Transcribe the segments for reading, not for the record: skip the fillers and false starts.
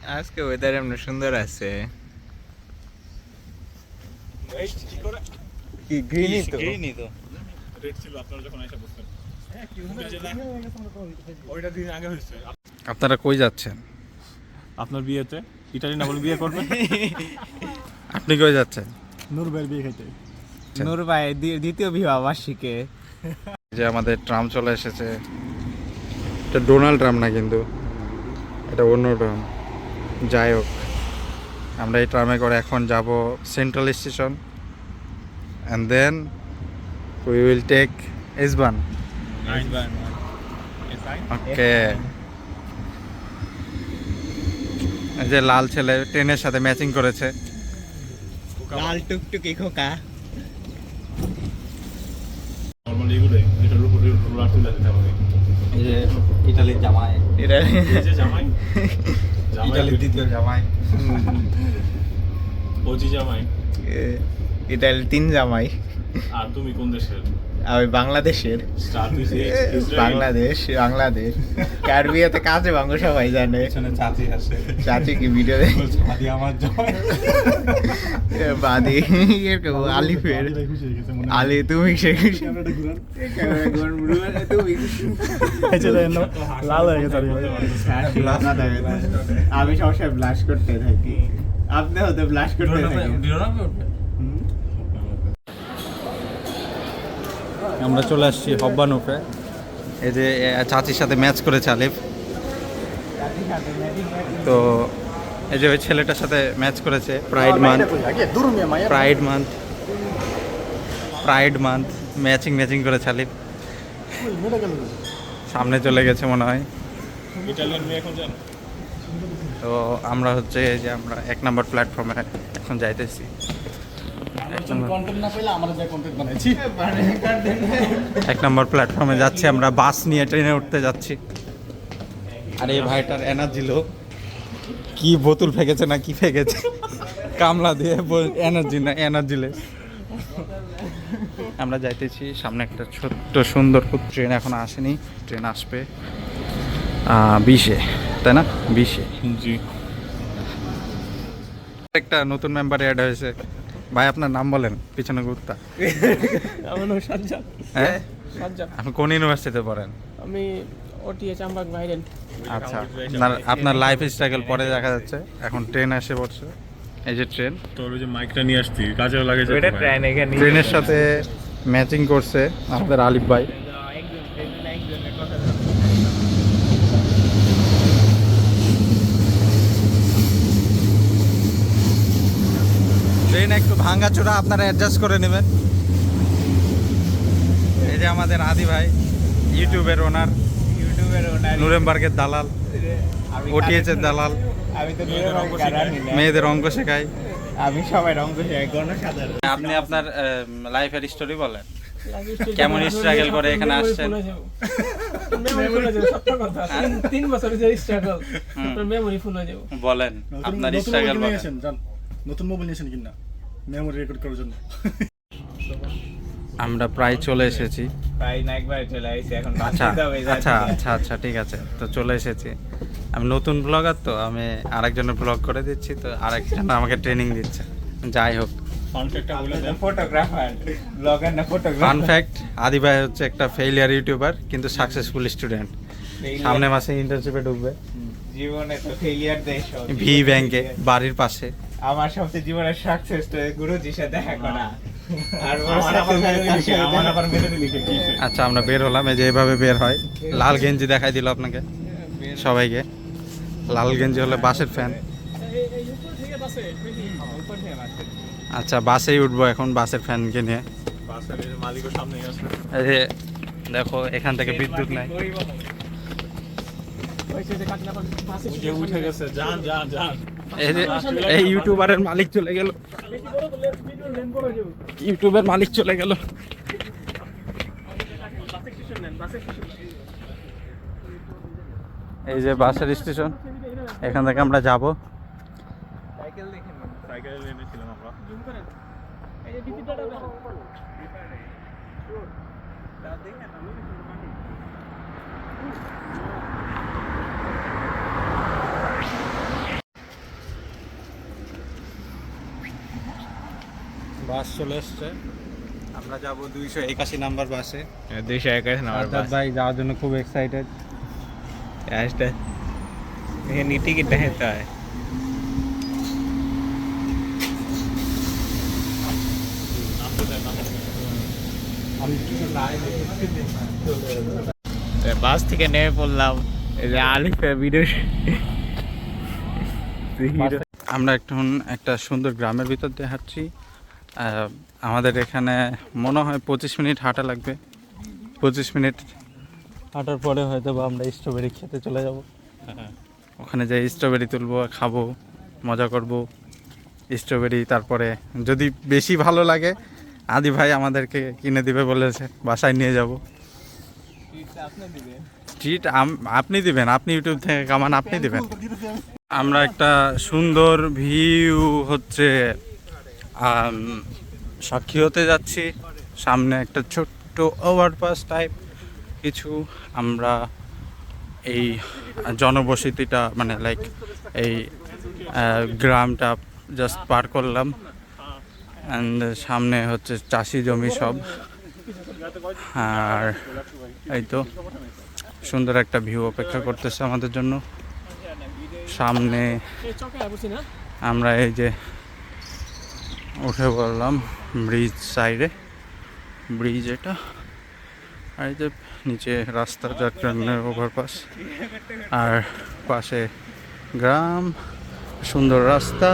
আজকে ওয়েদার এমন সুন্দর আছে। কি গ্রিনই তো, গ্রিনই তো। রেড ছিল আপনারা যখন আইসা বসছেন। ওইটা দিন আগে হয়েছে। আপনারা কই যাচ্ছেন? আপনার বিয়েতে ইটালি না বলে বিয়ে করবেন? আপনি কই যাচ্ছেন? নূর ভাইয়ের বিয়ে খাইতে। নূর ভাই দ্বিতীয় বিবাহ বার্ষিকে। যে আমাদের ট্রাম চলে এসেছে। এটা ডোনাল্ড ট্রাম্প না, কিন্তু এটা অন্য ট্রাম। যাই হোক, আমরা এই ট্রামে করে এখন যাব central station, and then we will take S Bahn. Okay. এই যে লাল ছেলে ট্রেনের সাথে ম্যাচিং করেছে। লাল টুকটুকি খোকা। নরমালি এগুলো এটার উপরে রোলার তুলে দিতে হবে। এই যে ইটালির জামাই, এটা এই যে জামাই, ইটালির দ্বিতীয় জামাই। ওজি জামাই। এটা 3 জামাই। আর তুমি কোন দেশের? আমি বাংলাদেশের। স্টার দিছে বাংলাদেশ, বাংলাদেশ। কার বিয়েতে কাজে ভাঙ্গ সবাই জানে। পেছনে চাচি আছে, চাচি কি ভিডিও চাচি আমার জামাই। বাদি এরকম আলিফের আলি তুমি সে খুশি তুমি লাল হয়ে গেছে। আমি সবসময় ব্লাশ করতে থাকি, আপনি হয়তো ব্লাশ করতে থাকেন। আমরা চলে আসছি হব্বানুফে। এই যে চাচির সাথে ম্যাচ করেছে আলিফ। তো এই যে ওই ছেলেটার সাথে ম্যাচ করেছে। Pride month, pride month, pride month matching করেছে আলিফ। সামনে চলে গেছে মনে হয়। ইটালিয়ান মেয়ে এখন জান। তো আমরা হচ্ছে এই যে আমরা 1 নম্বর প্ল্যাটফর্মে এখন যাইতেছি। এক নম্বর প্ল্যাটফর্মে যাচ্ছি আমরা, বাস নিয়ে ট্রেনে উঠতে যাচ্ছি। আর এই ভাইটার এনার্জি লো, কি বোতল ফেকেছে না কি ফেকেছে, কামলা দিয়ে এনার্জি না এনার্জি লেস। আমরা যাইতেছি সামনে একটা ছোট্ট সুন্দর ট্রেন এখনো আসেনি, ট্রেন আসবে 20-এ, তাই না? 20-এ। জি। একটা নতুন মেম্বার অ্যাড হয়েছে। ভাই আপনার নাম বলেন, পিছনে গুপ্তা। আমার নাম সাজ্জাদ। হ্যাঁ, সাজ্জাদ। আপনি কোন ইউনিভার্সিটিতে পড়েন? আমি ওটিএ চাম্বাক ভাইরেন। আচ্ছা, আপনার লাইফ স্ট্রাগল পরে দেখা যাচ্ছে। এখন ট্রেন এসে পড়ছে, এই যে ট্রেন। তোর ওই যে মাইকটা নিয়ে আসতি, কাজেও লাগে যে। ওইটা ট্রেন এখানে ট্রেনের সাথে ম্যাচিং করছে আমাদের আলিফ ভাই। ট্রেন একটু ভাঙাচোরা, আপনারা অ্যাডজাস্ট করে নেবেন। এই যে আমাদের আদি ভাই, ইউটিউবের ওনার, নুরেমবার্গের দালাল, ওটিএচ এর দালাল, আমি তো মেয়েদের অঙ্ক শেখাই। আমি সবাই রঙ শেখাই, গণসাধারণ। আপনি আপনার লাইফের স্টোরি বলেন, কেমন স্ট্রাগল করে এখানে আসছেন? তিন বছর যে স্ট্রাগল, মেমোরি ফুল হয়ে যাবো। বলেন আপনার স্ট্রাগল বলেন। নতুন মোবাইল নিয়েছেন কিনা মেমোরি রেকর্ড করার জন্য? আমরা প্রায় চলে এসেছি। প্রায় না একবার চলে আইছি, এখন আচ্ছা আচ্ছা আচ্ছা আচ্ছা ঠিক আছে, তো চলে এসেছি। আমি নতুন ব্লগার, তো আমি আরেকজনের ব্লগ করে দিচ্ছি, তো আরেকজন আমাকে ট্রেনিং দিচ্ছে। যাই হোক, ফান ফ্যাক্টটা বলে দেন। ফটোগ্রাফার, ব্লগার না ফান ফটোগ্রাফার। ফ্যাক্ট, আদি ভাই হচ্ছে একটা ফেইলিয়ার ইউটিউবার কিন্তু সাকসেসফুল স্টুডেন্ট। সামনে মাসে ইন্টার্নশিপে ঢুকবে জীবনে তো ফেলিয়ার দেশ। ভি ব্যাংকে, বাড়ির পাশে। আমার সবচেয়ে জীবনের সাকসেস তো গুরুজির সাথে দেখা করা। আর আমার আবার মেনে লিখে কি আচ্ছা, আমরা বের হলাম। এই যে এভাবে বের হয়। লাল গেঞ্জি দেখাই দিল আপনাকে সবাইকে। লাল গেঞ্জি হলে বাসের ফ্যান। আচ্ছা, বাসেই উঠবো এখন, বাসের ফ্যানকে নিয়ে। বাসের মালিকও সামনে আসবে। এই যে দেখো, এখান থেকে বিদ্যুৎ নাই। যে উঠে গেছে, যান যান যান। এই যে এই ইউটিউবারের মালিক চলে গেল, ইউটিউবের মালিক চলে গেল। এই যে বাসের স্টেশন, এখান থেকে আমরা যাব। সাইকেল দেখেন, সাইকেল এনেছিলাম আমরা। এই যে ডিপিটাটা দেখো। বাস চলে এসছে, আমরা যাব 281 নাম্বার বাসে। 221 নাম্বার বাস ভাই যাওয়ার জন্য খুব এক্সাইটেড। আসতে এখানে টিকিট দেখাতে হয়। বাস থেকে নেমে পড়লাম, এই যে আলিফের ভিডিও। আমরা এখন একটা সুন্দর গ্রামের ভিতর দিয়ে হাঁটছি। আমাদের এখানে মনে হয় 25 মিনিট হাঁটা লাগবে। 25 মিনিট হাঁটার পরে হয়তো বা আমরা স্ট্রবেরি খেতে চলে যাব। ওখানে যাই স্ট্রবেরি তুলবো, খাবো, মজা করব স্ট্রবেরি। তারপরে যদি বেশি ভালো লাগে আদি ভাই আমাদেরকে কিনে দিবে বলেছে, বাসায় নিয়ে যাব। ট্রিট আপনি দিবেন, আপনি ইউটিউব থেকে কামান আপনি দিবেন। আমরা একটা সুন্দর ভিউ হচ্ছে সাক্ষী হতে যাচ্ছি। সামনে একটা ছোট্ট ওভারপাস টাইপ কিছু। আমরা এই জনবসতিটা মানে লাইক এই গ্রামটা জাস্ট পার করলাম। অ্যান্ড সামনে হচ্ছে চাষি জমি সব। আর এই তো সুন্দর একটা ভিউ অপেক্ষা করতেছে আমাদের জন্য। সামনে আমরা এই যে উঠে পড়লাম ব্রিজ সাইডে, ব্রিজ এটা। আর এই যে নিচে রাস্তা, যার ট্রেনের ওভারপাস, আর পাশে গ্রাম, সুন্দর রাস্তা।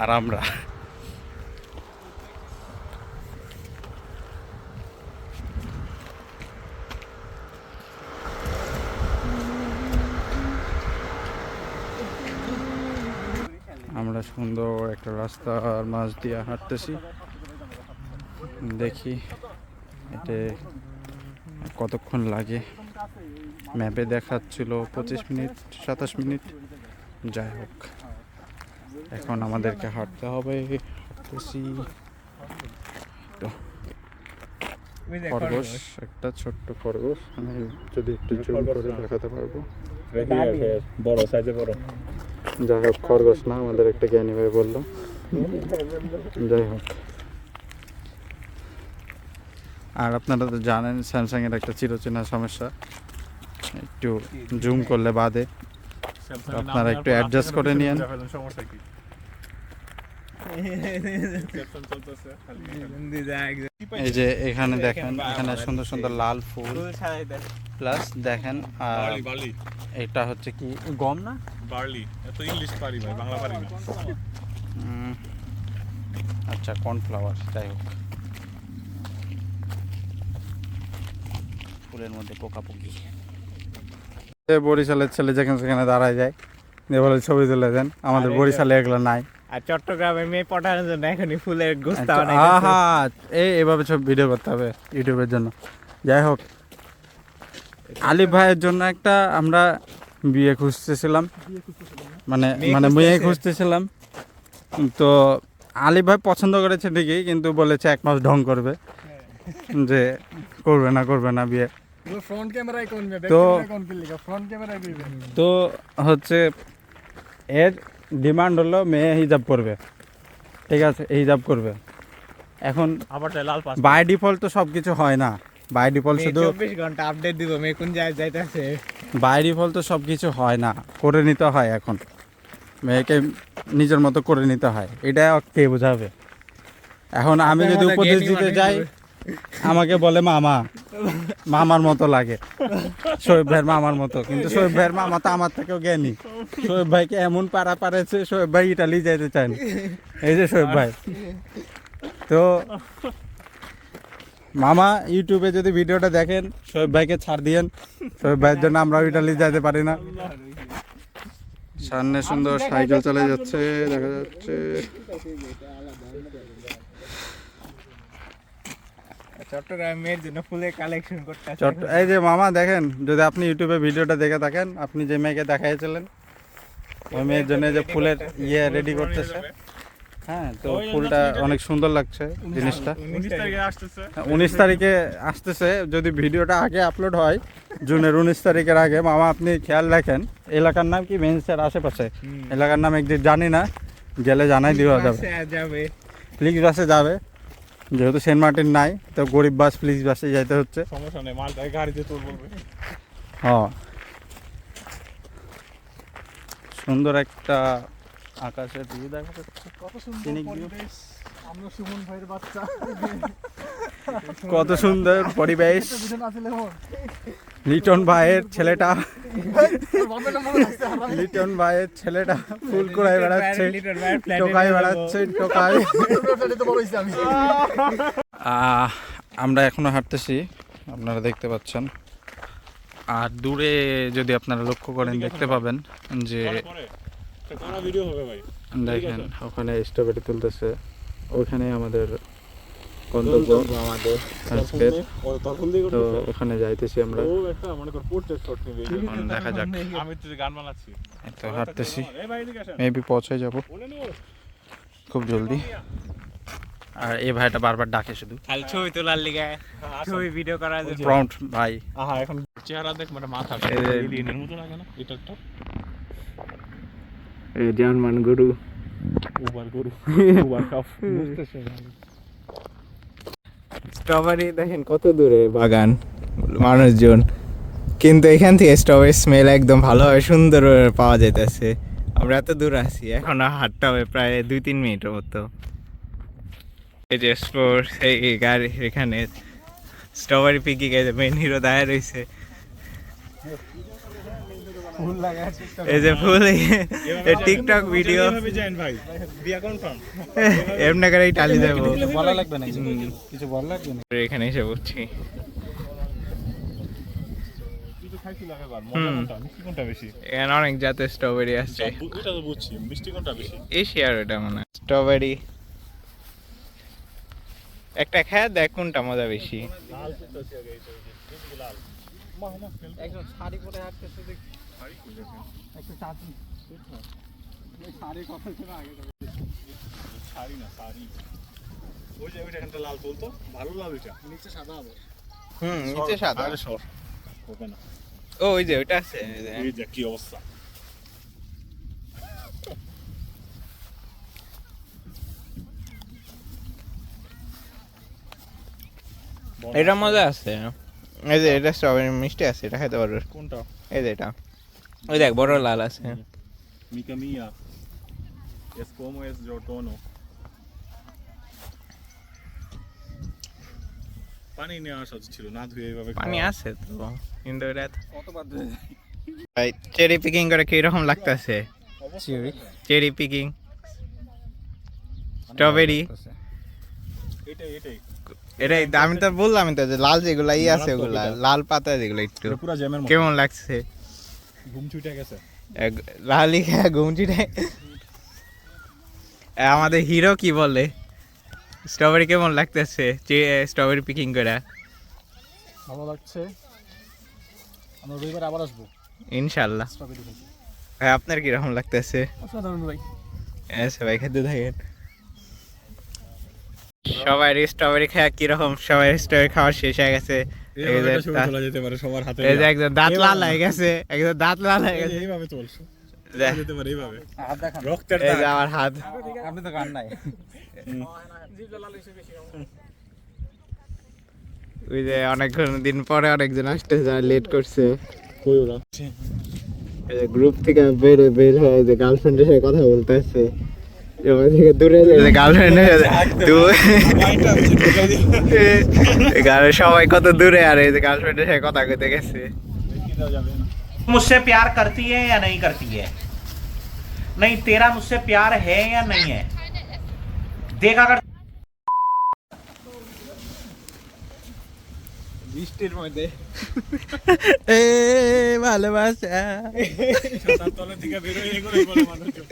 আর আমরা সুন্দর একটা রাস্তার মাঝ দিয়ে হাঁটতেছি। দেখি এতে কতক্ষণ লাগে। ম্যাপে দেখাচ্ছিল 25 মিনিট 27 মিনিট। যাই হোক, এখন আমাদেরকে হাঁটতে হবে। হাঁটতেছি তো। খরগোশ, একটা ছোট্ট খরগোশ, আমি যদি একটু জুম করে দেখাতে পারবো। বড় সাইজে বড়। যাই হোক, খরগোশ না, আমাদের একটা জ্ঞানী ভাই বললো। যাই হোক, আর আপনারা তো জানেন স্যামসাংয়ের একটা চিরচেনা সমস্যা, একটু জুম করলে বাদে। আপনারা একটু অ্যাডজাস্ট করে নিয়েন। এই যে এখানে দেখেন, এখানে সুন্দর সুন্দর লাল ফুল, প্লাস দেখেন এটা হচ্ছে কি গম না বার্লি। এত ইংলিশ পারি ভাই, বাংলা পারি না। আচ্ছা, কর্নফ্লাওয়ার। যাই হোক, ফুলের মধ্যে পোকাপোকি। বরিশালের ছেলে যেখানে সেখানে দাঁড়ায় যায়, দিয়ে বলে ছবি তুলে দেন। আমাদের বরিশালে এগুলো নাই। আর চট্টগ্রামের মেয়ে পটানোর জন্য এখনই ফুলের গোস্তা এভাবে সব ভিডিও করতে হবে ইউটিউবের জন্য। যাই হোক, আলিফ ভাইয়ের জন্য একটা আমরা বিয়ে খুঁজতেছিলাম, মানে মেয়ে খুঁজতেছিলাম। তো আলিফ ভাই পছন্দ করেছে ঠিকই, কিন্তু বলেছে 1 মাস ঢং করবে, যে করবে না বিয়ে। তো হচ্ছে এর ডিমান্ড হলো মেয়ে হিজাব করবে, ঠিক আছে, হিজাব করবে। এখন আবার লাল পাস বাই ডিফল্ট তো সব কিছু হয় না। বাই ডিফল্ট শুধু 24 ঘন্টা আপডেট দিব মেয়ে কোন জায়গায় যাইতেছে। বাই ডিফল্ট তো সব কিছু হয় না, করে নিতে হয়। এখন মেয়েকে নিজের মতো করে নিতে হয়, এটা কে বোঝাবে? এখন আমি যদি উপদেশ দিতে যাই, আমাকে বলে মামার মতো লাগে, শোয়েব ভাইয়ের মামার মতো। কিন্তু শোয়েব ভাইয়ের মামা তো আমার থেকেও জ্ঞানী। শোয়েব ভাইকে এমন পারেছে, শোয়েব ভাই ইটালি যেতে চান। এই যে শোয়েব ভাই, তো মামা ইউটিউবে যদি ভিডিওটা দেখেন, শোয়েব ভাইকে ছাড় দিয়েন। শোয়েব ভাইয়ের জন্য আমরাও ইটালি যেতে পারি না। সামনে সুন্দর সাইকেল চলে যাচ্ছে, দেখা যাচ্ছে। চট্টগ্রামের মেয়ের জন্য ফুলের কালেকশন করতে। এই যে মামা দেখেন, যদি আপনি ইউটিউবে ভিডিওটা দেখে থাকেন, আপনি যে মেয়েকে দেখাইছিলেন, ওই মেয়ের জন্য যে ফুলের রেডি করতেছে। হ্যাঁ, তো ফুলটা অনেক সুন্দর লাগছে জিনিসটা। 19 তারিখে আসতেছে। যদি ভিডিওটা আগে আপলোড হয়, জুনের 19 তারিখের আগে, মামা আপনি খেয়াল রাখেন এলাকার নাম কি মেন্সের আশেপাশে এলাকার নাম একদিন জানি না, গেলে জানাই দেওয়া যাবে। যাবে ফ্লিক্স বাসে যাবে, যেহেতু সেন্ট মার্টিন নাই তো গরিব বাস ফ্লিক্স বাসে যাইতে হচ্ছে। সমস্যা নেই, মালটাই গাড়িতে তোর বলবে। হ্যাঁ, সুন্দর একটা আকাশের ভিউ দেখা যাচ্ছে, কত সুন্দর Scenic view। পরিবেশ। আমরা সুমন ভাইয়ের বাচ্চা। কত সুন্দর পরিবেশ। লিটন ভাইয়ের ছেলেটা, লিটন ভাইয়ের ছেলেটা ফুল কুড়াই বেড়াচ্ছে, টোকাই বেড়াচ্ছে, টোকাই। আমরা এখনো হাঁটতেছি, আপনারা দেখতে পাচ্ছেন। আর দূরে যদি আপনারা লক্ষ্য করেন দেখতে পাবেন যে পরে কোন ভিডিও হবে ভাই? দেখেন ওখানে স্ট্রবেরি তুলতেছে, ওখানে আমাদের গন্তব্য আমাদের আজকের। ও তখন দিয়ে তো ওখানে যাইতেছি আমরা, ও একটা মনে কর পোর্ট্রেট শট নেবে। এখন দেখা যাক। আমি তো গান বানাচ্ছি। তো হাঁটতেছি, এই ভাই এদিকে আসেন। মেবি পৌঁছে যাব বলে নেব। খুব জলদি। আর এই ভাইটা বারবার ডাকে শুধু খালি ছবি তোলার লিগে, ছবি ভিডিও করার জন্য। প্রম্পট ভাই। আহা এখন চেহারা দেখ, মানে মাথা এই যে- এলিয়েনের মতো লাগে না এটা একটা? এই জার্মান গরু, উবার গরু, উবার কাপ বুঝতেছ না? স্ট্রবেরি দেখেন কত দূরে বাগান, মানুষজন, কিন্তু এখান থেকে স্ট্রবেরি স্মেল একদম ভালোভাবে সুন্দর পাওয়া যাইতেছে। আমরা এত দূর আছি, এখন হাঁটতে হবে প্রায় 2-3 মিনিটের মতো। এই যে স্পোর্টস, এই গাড়ি এখানে স্ট্রবেরি পিকিং, এই যে মেন হিরো দাঁড়িয়ে রয়েছে, এই যে ফুল, টিকটক ভিডিও এভাবে যান ভাই, বিয়া কনফার্ম। এমনি করেই টালি দেবো। বলা লাগবে না, কিছু বলা লাগবে না। এখানে এসে বলছি কিছু খাইছি লাগে বার, মজা কোনটা, মিষ্টি কোনটা বেশি? এখানে অনেক জাতের স্ট্রবেরি আসছে। এটা তো বুঝছি, মিষ্টি কোনটা বেশি? এশিয়ার ওটা মনে হয় স্ট্রবেরি। একটা খেয়ে দেখ কোনটা মজা বেশি। লাল ফুটতেছে আগে, এই তো লাল। মা একজন শাড়ি পরে হাঁটতেছে, শাড়ি খুলেছে। একটু চাচি শাড়ি কথা শোনা আগে। শাড়ি না, শাড়ি। ওই যে ওইটা এখানটা লাল ফুল তো, ভালো লাল ওইটা। নিচে সাদা হবে। নিচে সাদা। আরে সর, হবে না। ও ওই যে ওইটা আছে, এই যে। এই যে কি অবস্থা। এটা মজা আছে। এই যে এটা স্ট্রবেরি মিষ্টি আছে, এটা খেতে পারবে। কোনটা? এই যে এটা, ওই দেখ বড় লাল আছে। Mica mia, es como es yo tono. পানি নিয়ে আসা ছিল, না ধুয়ে এইভাবে পানি খাওয়া। আছে তো, কিন্তু এটা কতবার ধরে চেরি পিকিং করে কিরকম লাগতেছে? চিড়ি চেরি পিকিং, স্ট্রবেরি, এটাই এটাই আমি তো বললাম তো যে লাল যেগুলা আছে ওগুলা লাল পাতা যেগুলো একটু এটা পুরো জ্যামের মতো। কেমন লাগছে? ঘুম ছুটে গেছে। লালি খেয়ে ঘুমচিটে। আমাদের হিরো কি বলে, স্ট্রবেরি কেমন লাগতেছে? স্ট্রবেরি পিকিং করে ভালো লাগছে। আমরা রবিবার আবার আসবো ইনশাল্লাহ। স্ট্রবেরি খেতে। ভাই আপনার কিরকম লাগতেছে? অসাধারণ ভাই। আচ্ছা ভাই খেতে থাকেন। সবাই স্ট্রবেরি খায় কিরকম, সবাই স্ট্রবেরি খাওয়া শেষ হয়ে গেছে। এই যে চলা যেতে পারে সবার হাতে। এই যে একদম দাঁত লাল হয়ে গেছে, একদম দাঁত লাল হয়ে গেছে। এইভাবে চলছে, দেখ, যেতে পারে এইভাবে। হাত দেখান, রক্তের এই যে দাগ। আমার হাত। আপনি তো গান নাই। ওই যে অনেকক্ষণ দিন পরে অনেকজন আসতে যারা লেট করছে। কই ওরা? এই যে গ্রুপ থেকে বের হয়ে যে গার্লফ্রেন্ডের সাথে কথা বলতেছে, এবার থেকে দূরে গার্লফ্রেন্ডের সবাই কত দূরে, আর এই যে গার্লফ্রেন্ডের সাথে কথা কইতে গেছে। मुझसे प्यार करती है या नहीं करती है? नहीं, तेरा मुझसे प्यार है या नहीं है? देखा कर। বৃষ্টির মধ্যে এ ভালোবাসা ছাতার তলা থেকে বের হয়ে এগুলোই বলে মানুষজন।